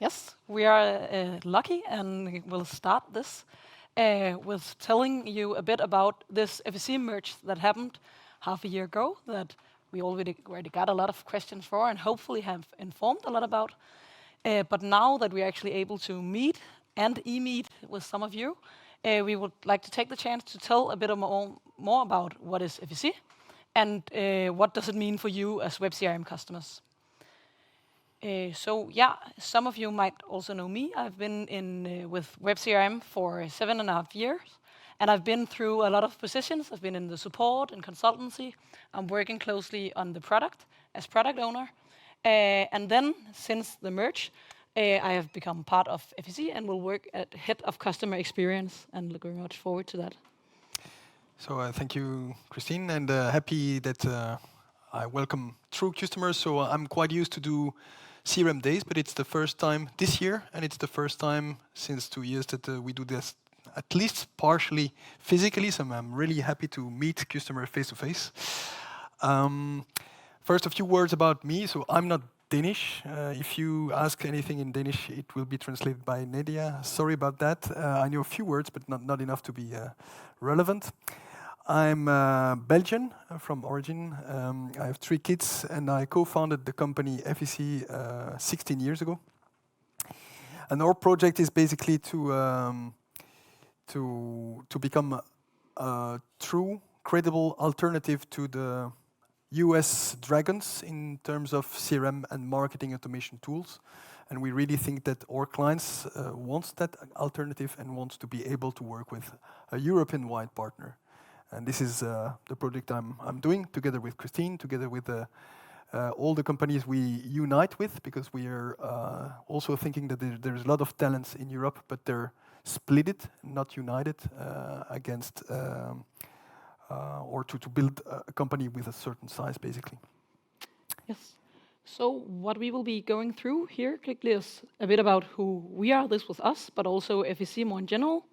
Yes, we are lucky and we'll start this with telling you a bit about this Efficy merge that happened half a year ago that we already got a lot of questions for and hopefully have informed a lot about. But now that we're actually able to meet and e-meet with some of you, we would like to take the chance to tell a bit more about what is Efficy and what does it mean for you as webCRM customers. Some of you might also know me. I've been with webCRM for 7.5 years, and I've been through a lot of positions. I've been in the support and consultancy. I'm working closely on the product as product owner. And then, since the merge, I have become part of Efficy and will work at head of customer experience, and looking much forward to that. So thank you, Christine, and happy that I welcome true customers. So I'm quite used to do CRM days, but it's the first time this year, and it's the first time since 2 years that we do this at least partially physically. So I'm really happy to meet customers face to face. First, a few words about me. So I'm not Danish. If you ask anything in Danish, it will be translated by Nadia. Sorry about that. I know a few words, but not enough to be relevant. I'm Belgian from origin. I have 3 kids, and I co-founded the company Efficy 16 years ago. And our project is basically to become a true, credible alternative to the US dragons in terms of CRM and marketing automation tools. And we really think that our clients want that alternative and want to be able to work with a European-wide partner. And this is the project I'm doing together with Christine, together with all the companies we unite with, because we are also thinking that there's a lot of talents in Europe, but they're splitted, not united, against or to build a company with a certain size, basically. Yes. So what we will be going through here quickly is a bit about who we are, this was us, but also Efficy more in general.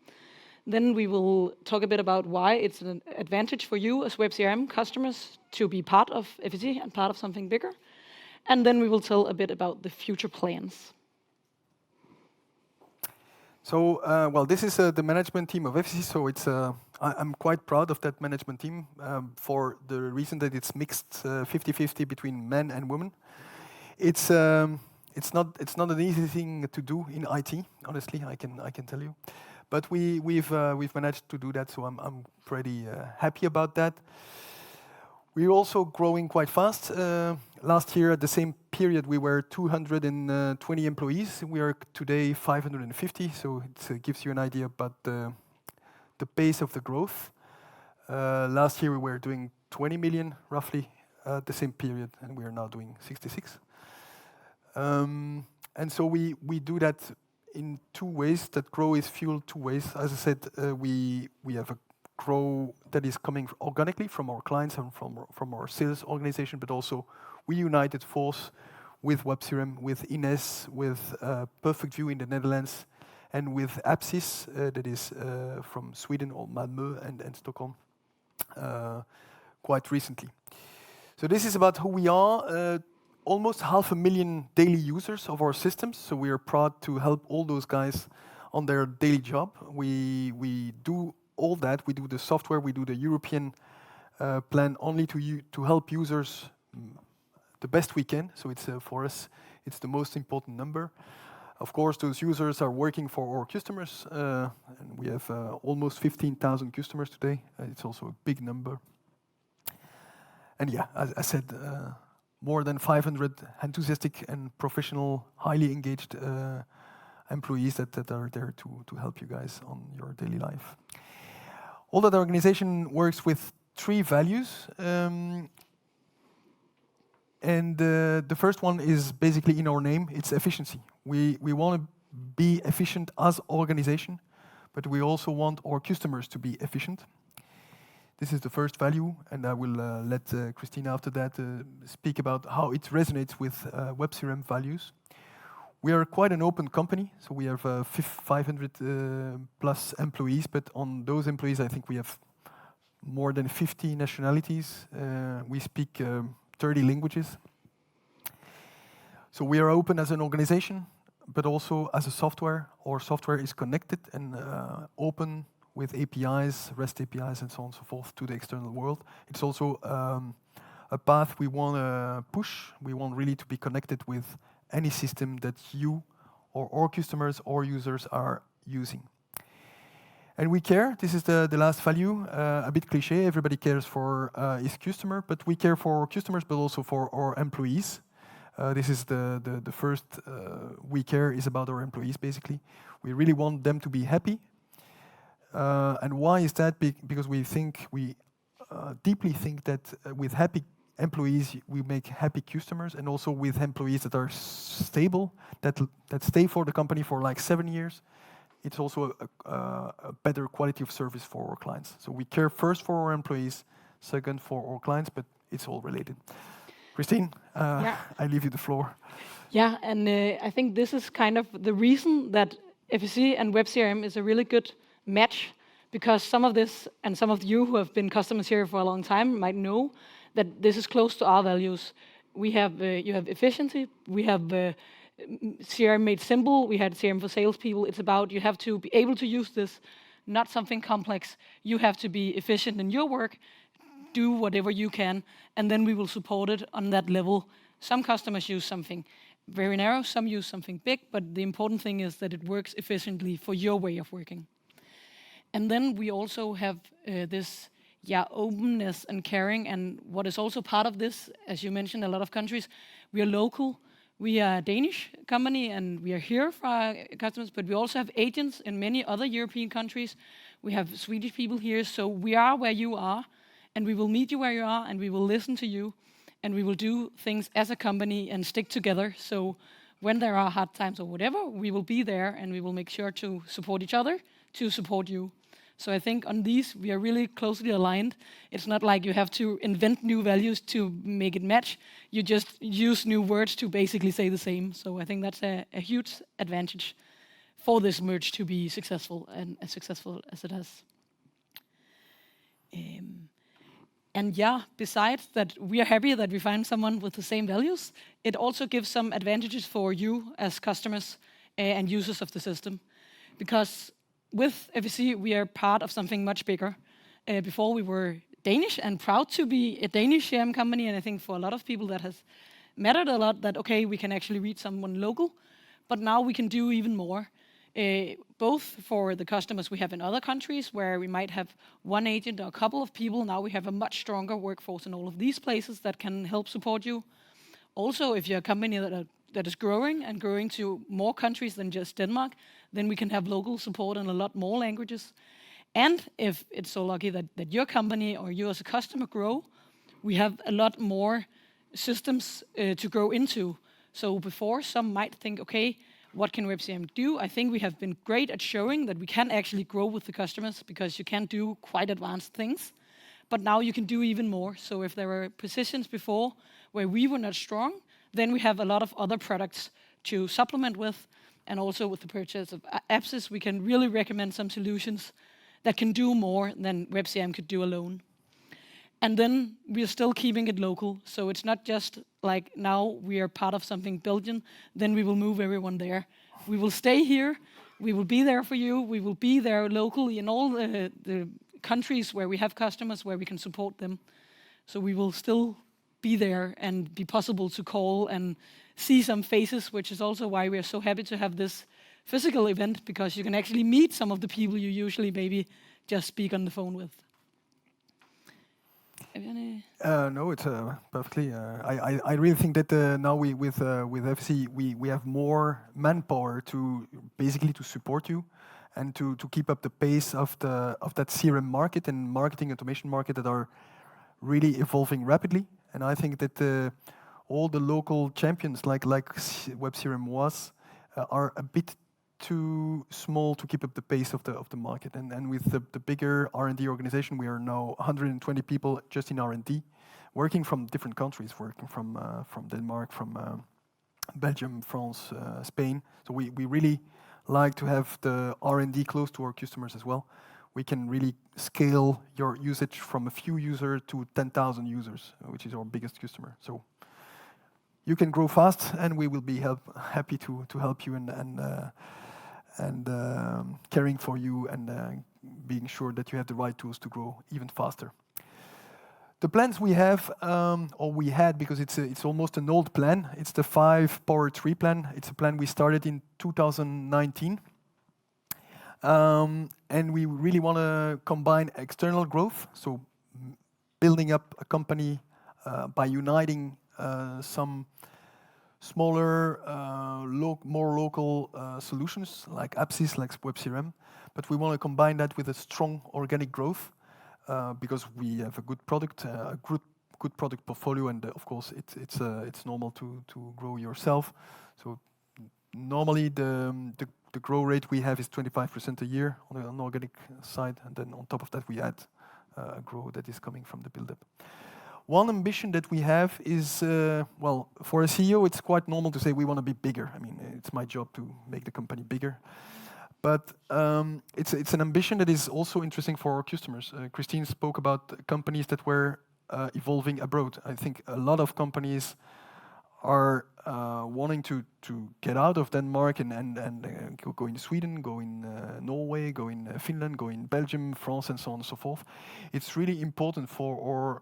Then we will talk a bit about why it's an advantage for you as webCRM customers to be part of Efficy and part of something bigger. And then we will tell a bit about the future plans. So, well, this is the management team of Efficy, so I'm quite proud of that management team for the reason that it's mixed 50-50 between men and women. It's not an easy thing to do in IT, honestly, I can tell you. But we've managed to do that, so I'm pretty happy about that. We're also growing quite fast. Last year, at the same period, we were 220 employees. We are today 550, so it gives you an idea about the pace of the growth. Last year, we were doing 20 million, roughly, at the same period, and we are now doing 66. And so we do that in 2 ways. That grow is fueled 2 ways. As I said, we have a grow that is coming organically from our clients and from our sales organization, but also we united force with webCRM, with Ines, with Perfect View in the Netherlands, and with Apsys, that is from Sweden, or Malmö and Stockholm, quite recently. So this is about who we are. Almost 500,000 daily users of our systems, so we are proud to help all those guys on their daily job. We do all that. We do the software, we do the European plan only to help users the best we can. So it's for us, it's the most important number. Of course, those users are working for our customers, and we have almost 15,000 customers today. It's also a big number. And yeah, as I said, more than 500 enthusiastic and professional, highly engaged employees that are there to help you guys on your daily life. All that organization works with 3 values. And the first one is basically in our name, it's efficiency. We want to be efficient as organization, but we also want our customers to be efficient. This is the first value, and I will let Christina after that speak about how it resonates with webCRM values. We are quite an open company, so we have 500 plus employees, but on those employees I think we have more than 50 nationalities. We speak 30 languages. So we are open as an organization, but also as a software. Our software is connected and open with APIs, REST APIs, and so on and so forth to the external world. It's also a path we want to push. We want really to be connected with any system that you or our customers or users are using. And we care. This is the last value, a bit cliche. Everybody cares for his customer, but we care for our customers, but also for our employees. This is the first we care is about our employees, basically. We really want them to be happy. And why is that? Because we deeply think that with happy employees, we make happy customers, and also with employees that are stable, that stay for the company for like 7 years. It's also a better quality of service for our clients. So we care first for our employees, second for our clients, but it's all related. Christine, I leave you the floor. Yeah, and I think this is kind of the reason that Efficy and webCRM is a really good match, because some of this, and some of you who have been customers here for a long time might know that this is close to our values. We have, you have efficiency, we have CRM made simple, we had CRM for salespeople. It's about you have to be able to use this, not something complex. You have to be efficient in your work, do whatever you can, and then we will support it on that level. Some customers use something very narrow, some use something big, but the important thing is that it works efficiently for your way of working. And then we also have this openness and caring, and what is also part of this, as you mentioned, a lot of countries, we are local. We are a Danish company and we are here for our customers, but we also have agents in many other European countries. We have Swedish people here, so we are where you are, and we will meet you where you are, and we will listen to you, and we will do things as a company and stick together. So when there are hard times or whatever, we will be there and we will make sure to support each other, to support you. So I think on these, we are really closely aligned. It's not like you have to invent new values to make it match. You just use new words to basically say the same. So I think that's a huge advantage for this merge to be successful, and as successful as it has. And yeah, besides that, we are happy that we find someone with the same values. It also gives some advantages for you as customers and users of the system. Because with Efficy, we are part of something much bigger. Before we were Danish and proud to be a Danish CRM company, and I think for a lot of people that has mattered a lot that, okay, we can actually reach someone local, but now we can do even more. Both for the customers we have in other countries where we might have one agent or a couple of people, now we have a much stronger workforce in all of these places that can help support you. Also, if you're a company that is growing and growing to more countries than just Denmark, then we can have local support in a lot more languages. And if it's so lucky that your company or you as a customer grow, we have a lot more systems to grow into. So before, some might think, okay, what can webCRM do? I think we have been great at showing that we can actually grow with the customers, because you can do quite advanced things. But now you can do even more. So if there were positions before where we were not strong, then we have a lot of other products to supplement with. And also with the purchase of Efficy, we can really recommend some solutions that can do more than webCRM could do alone. And then we are still keeping it local. So it's not just like now we are part of something Belgian, then we will move everyone there. We will stay here. We will be there for you. We will be there locally in all the countries where we have customers, where we can support them. So we will still be there and be possible to call and see some faces, which is also why we are so happy to have this physical event, because you can actually meet some of the people you usually maybe just speak on the phone with. No, it's perfectly. I really think that now with Efficy, we have more manpower to basically to support you and to keep up the pace of that CRM market and marketing automation market that are really evolving rapidly. And I think that all the local champions like webCRM was are a bit too small to keep up the pace of the market. And with the bigger R&D organization, we are now 120 people just in R&D, working from different countries, working from Denmark, from Belgium, France, Spain. So we really like to have the R&D close to our customers as well. We can really scale your usage from a few users to 10,000 users, which is our biggest customer. So you can grow fast, and we will be happy to help you and caring for you and being sure that you have the right tools to grow even faster. The plans we have, or we had, because it's almost an old plan. It's the 5 Power 3 plan. It's a plan we started in 2019. And we really want to combine external growth, so building up a company by uniting some smaller, more local solutions like Efficy, like webCRM. But we want to combine that with a strong organic growth because we have a good product, a good product portfolio, and of course it's normal to grow yourself. So normally the grow rate we have is 25% a year on an organic side, and then on top of that we add growth that is coming from the build-up. One ambition that we have is, well, for a CEO, it's quite normal to say we want to be bigger. I mean, it's my job to make the company bigger. But it's an ambition that is also interesting for our customers. Christine spoke about companies that were evolving abroad. I think a lot of companies are wanting to get out of Denmark and go in Sweden, go in Norway, go in Finland, go in Belgium, France, and so on and so forth. It's really important for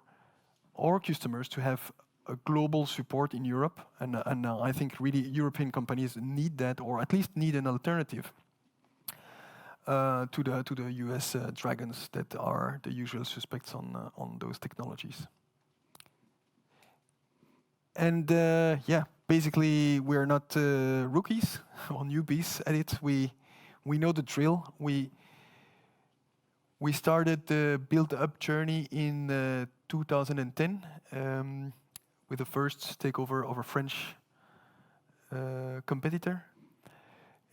our customers to have a global support in Europe, and I think really European companies need that, or at least need an alternative to the US dragons that are the usual suspects on those technologies. And yeah, basically we're not rookies or newbies at it. We know the drill. We started the build-up journey in 2010 with the first takeover of a French competitor,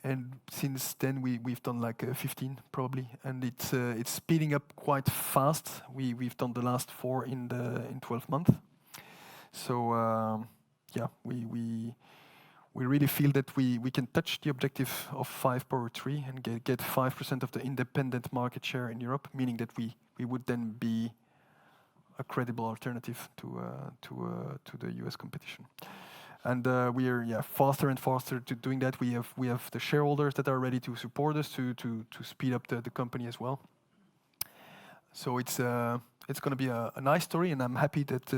and since then we've done like 15 probably, and it's speeding up quite fast. We've done the last 4 in 12 months. So yeah, we really feel that we can touch the objective of 5 Power 3 and get 5% of the independent market share in Europe, meaning that we would then be a credible alternative to the US competition. And we are faster and faster to doing that. We have the shareholders that are ready to support us to speed up the company as well. So it's going to be a nice story, and I'm happy that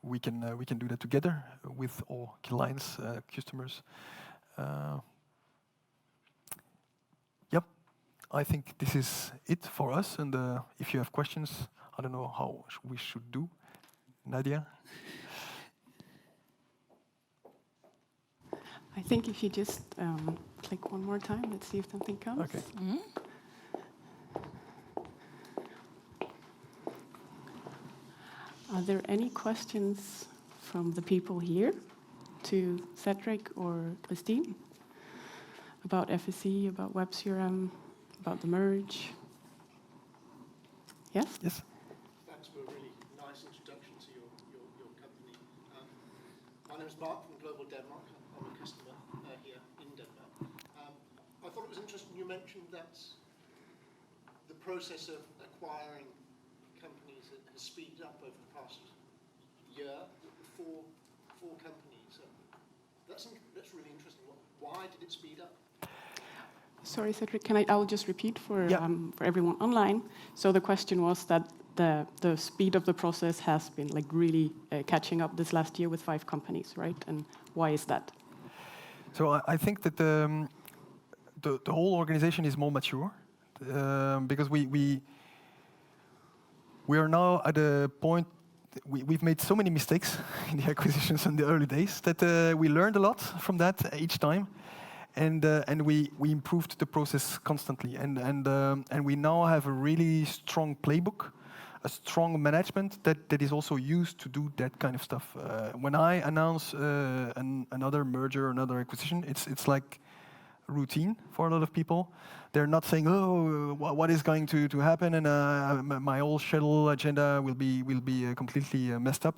we can do that together with all clients, customers. Yep, I think this is it for us. And if you have questions, I don't know how we should do. Nadia? I think if you just click one more time, let's see if something comes. Okay. Mm-hmm. Are there any questions from the people here to Cedric or Christine about Efficy, about webCRM, about the merge? Yes? Yes. Thanks for a really nice introduction to your company. My name is Mark from Global Denmark. I'm a customer here in Denmark. I thought it was interesting you mentioned that the process of acquiring companies has speeded up over the past year. Four companies. That's really interesting. Why did it speed up? Sorry, Cedric, I'll just repeat for everyone online. So the question was that the speed of the process has been like really catching up this last year with 5 companies, right? And why is that? So I think that the whole organization is more mature because we are now at a point. We've made so many mistakes in the acquisitions in the early days that we learned a lot from that each time, and we improved the process constantly, and we now have a really strong playbook, a strong management that is also used to do that kind of stuff. When I announce another merger, another acquisition, it's like routine for a lot of people. They're not saying, "Oh, what is going to happen?" and my whole schedule agenda will be completely messed up.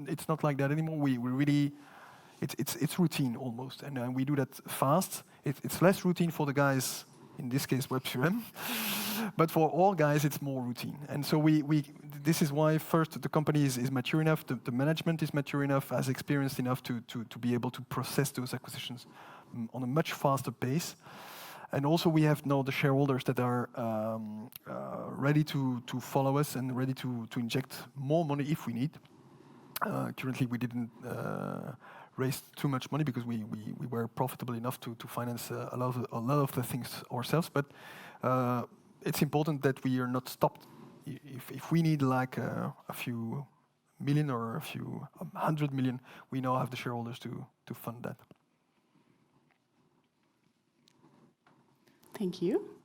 It's not like that anymore. We really, it's routine almost, and we do that fast. It's less routine for the guys, in this case, webCRM. But for all guys, it's more routine. And so this is why first the company is mature enough, the management is mature enough, has experienced enough to be able to process those acquisitions on a much faster pace. And also we have now the shareholders that are ready to follow us and ready to inject more money if we need. Currently we didn't raise too much money because we were profitable enough to finance a lot of the things ourselves. But it's important that we are not stopped. If we need like a few million or a few 100 million, we now have the shareholders to fund that. Thank you.